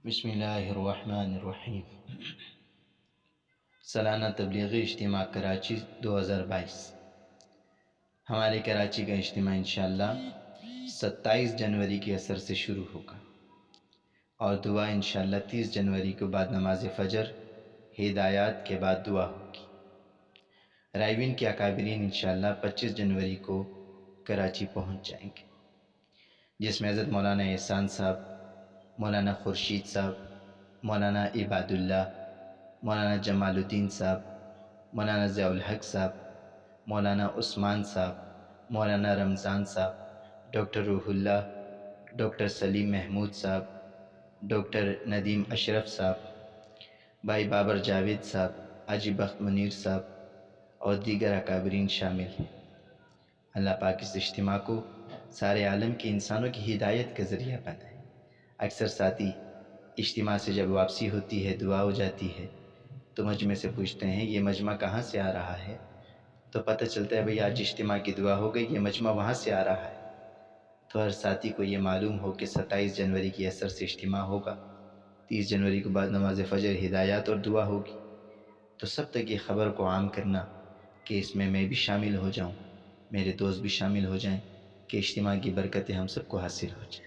بسم اللہ الرحمن الرحیم۔ سالانہ تبلیغی اجتماع کراچی 2022۔ ہمارے کراچی کا اجتماع انشاءاللہ 27 جنوری کے عصر سے شروع ہوگا اور دعا انشاءاللہ 30 جنوری کو بعد نماز فجر ہدایات کے بعد دعا ہوگی۔ رائیوین کے اکابرین انشاءاللہ 25 جنوری کو کراچی پہنچ جائیں گے، جس میں حضرت مولانا احسان صاحب، مولانا خورشید صاحب، مولانا عباد اللہ، مولانا جمال الدین صاحب، مولانا ضیاء الحق صاحب، مولانا عثمان صاحب، مولانا رمضان صاحب، ڈاکٹر روح اللہ، ڈاکٹر سلیم محمود صاحب، ڈاکٹر ندیم اشرف صاحب، بھائی بابر جاوید صاحب، حاجی بخت منیر صاحب اور دیگر اکابرین شامل ہیں۔ اللہ پاک اس اجتماع کو سارے عالم کے انسانوں کی ہدایت کا ذریعہ بنائے۔ اکثر ساتھی اجتماع سے جب واپسی ہوتی ہے، دعا ہو جاتی ہے، تو مجمع سے پوچھتے ہیں یہ مجمع کہاں سے آ رہا ہے؟ تو پتہ چلتا ہے بھئی آج اجتماع کی دعا ہو گئی، یہ مجمع وہاں سے آ رہا ہے۔ تو ہر ساتھی کو یہ معلوم ہو کہ 27 جنوری کی عصر سے اجتماع ہوگا، 30 جنوری کو بعد نماز فجر ہدایات اور دعا ہوگی، تو سب تک یہ خبر کو عام کرنا کہ اس میں بھی شامل ہو جاؤں، میرے دوست بھی شامل ہو جائیں، کہ اجتماع کی برکتیں ہم سب کو حاصل ہو جائیں۔